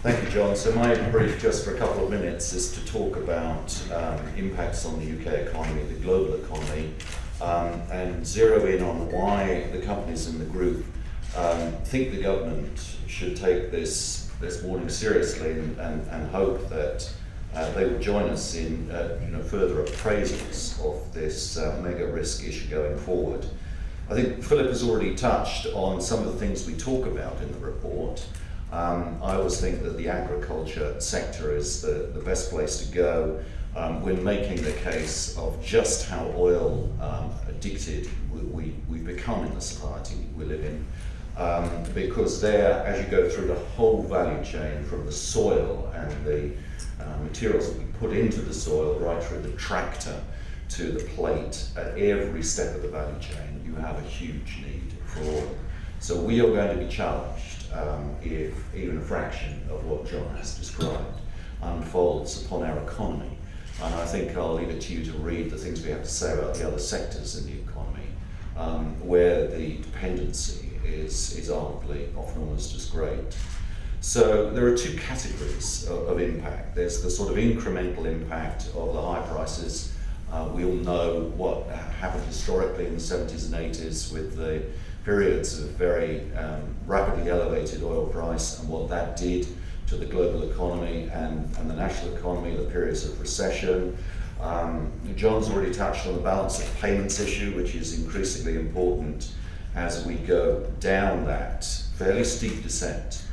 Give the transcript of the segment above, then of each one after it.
Thank you, John. So my brief, just for a couple of minutes, is to talk about impacts on the UK economy, the global economy, and zero in on why the companies in the group think the government should take this warning seriously, and hope that they will join us in further appraisals of this mega risk issue going forward. I think Philip has already touched on some of the things we talk about in the report. I always think that the agriculture sector is the best place to go when making the case of just how oil addicted we've become in the society we live in. Because there, as you go through the whole value chain, from the soil and the materials that we put into the soil, right through the tractor to the plate, at every step of the value chain, you have a huge need for oil. So we are going to be challenged if even a fraction of what John has described unfolds upon our economy. And I think I'll leave it to you to read the things we have to say about the other sectors in the economy, where the dependency is arguably often almost as great. So there are two categories of impact. There's the sort of incremental impact of the high prices. We all know what happened historically in the 70s and 80s with the periods of very rapidly elevated oil price, and what that did to the global economy and the national economy, the periods of recession. John's already touched on the balance of payments issue, which is increasingly important as we go down that fairly steep descent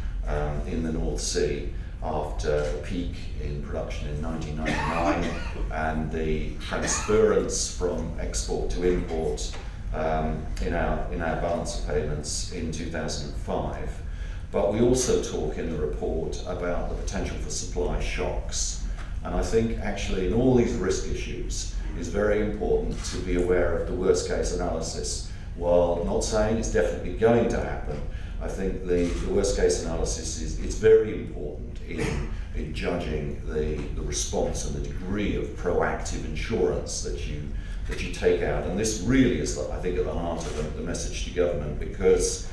in the North Sea after the peak in production in 1999 and the transference from export to import in our balance of payments in 2005. But we also talk in the report about the potential for supply shocks. And I think actually in all these risk issues it's very important to be aware of the worst case analysis. While not saying it's definitely going to happen, I think the worst case analysis is very important in judging the response and the degree of proactive insurance that you take out. And this really is, I think, at the heart of the message to government, because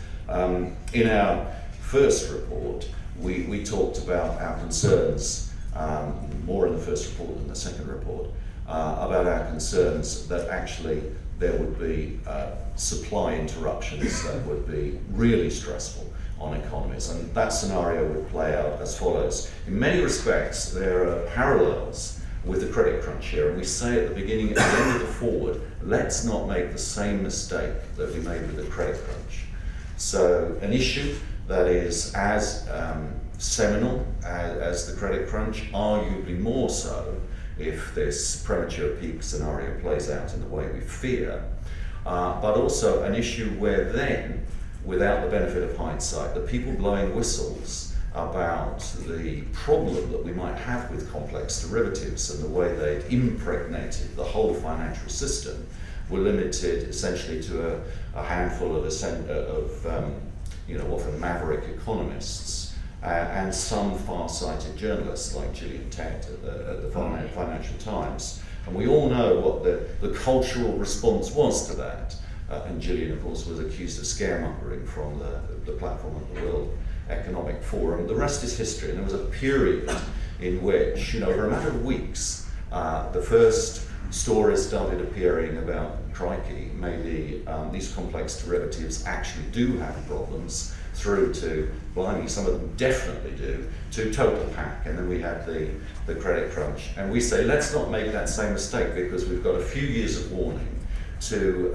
in our first report we talked about our concerns, more in the first report than the second report, about our concerns that actually there would be supply interruptions that would be really stressful on economies. And that scenario would play out as follows. In many respects, there are parallels with the credit crunch here, and we say at the beginning, at the end of the forward, let's not make the same mistake that we made with the credit crunch. So an issue that is as seminal as the credit crunch, arguably more so if this premature peak scenario plays out in the way we fear, but also an issue where then, without the benefit of hindsight, the people blowing whistles about the problem that we might have with complex derivatives and the way they'd impregnated the whole financial system were limited essentially to a handful of often maverick economists and some far-sighted journalists like Gillian Tett at the Financial Times. And we all know what the cultural response was to that. And Gillian, of course, was accused of scaremongering from the platform of the World Economic Forum. The rest is history. And there was a period in which, for a matter of weeks, the first stories started appearing about, crikey, maybe these complex derivatives actually do have problems, through to, blimey, some of them definitely do, to total pack. And then we had the credit crunch. And we say, let's not make that same mistake, because we've got a few years of warning to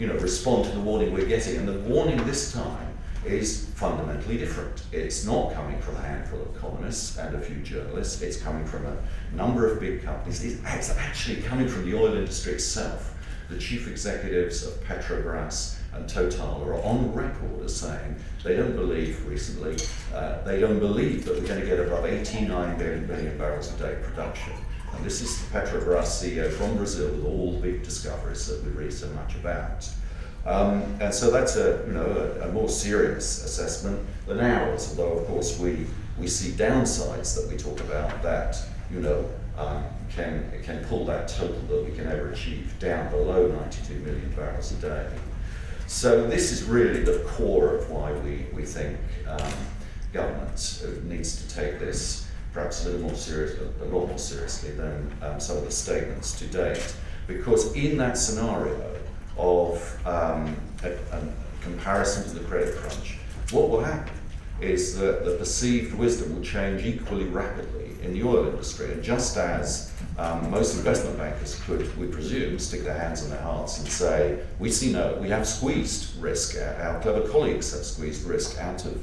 respond to the warning we're getting. And the warning this time is fundamentally different. It's not coming from a handful of economists and a few journalists. It's coming from a number of big companies. It's actually coming from the oil industry itself. The chief executives of Petrobras and Total are on record as saying they don't believe they don't believe that we're going to get above 89 million barrels a day production. And this is the Petrobras CEO from Brazil with all the big discoveries that we read so much about. And so that's a more serious assessment than ours, although of course we see downsides that we talk about that can pull that total that we can ever achieve down below 92 million barrels a day. So this is really the core of why we think government needs to take this perhaps a lot more seriously than some of the statements to date, because in that scenario of a comparison to the credit crunch, what will happen is that the perceived wisdom will change equally rapidly in the oil industry. And just as most investment bankers could, we presume, stick their hands on their hearts and say, we have squeezed risk, our clever colleagues have squeezed risk out of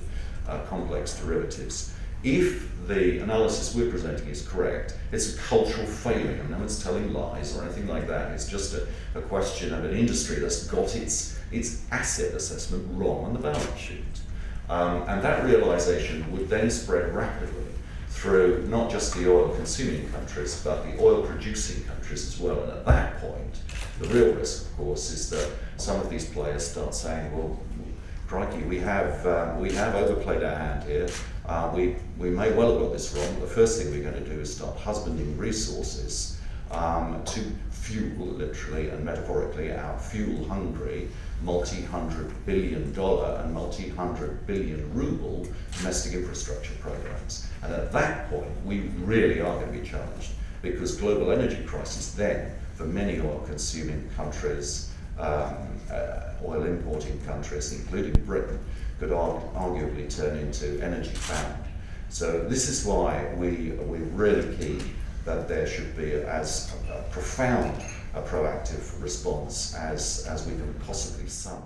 complex derivatives. If the analysis we're presenting is correct, it's a cultural failure. No one's telling lies or anything like that. It's just a question of an industry that's got its asset assessment wrong on the balance sheet. And that realization would then spread rapidly through not just the oil consuming countries, but the oil producing countries as well. And at that point, the real risk, of course, is that some of these players start saying, well, crikey, we have overplayed our hand here. We may well have got this wrong. The first thing we're going to do is start husbanding resources to fuel, literally and metaphorically, our fuel-hungry, multi-$100 billion and multi-$100 billion ruble domestic infrastructure programs. And at that point, we really are going to be challenged, because global energy crisis then, for many oil-consuming countries, oil importing countries, including Britain, could arguably turn into energy famine. So this is why we're really keen that there should be as profound a proactive response as we can possibly summon.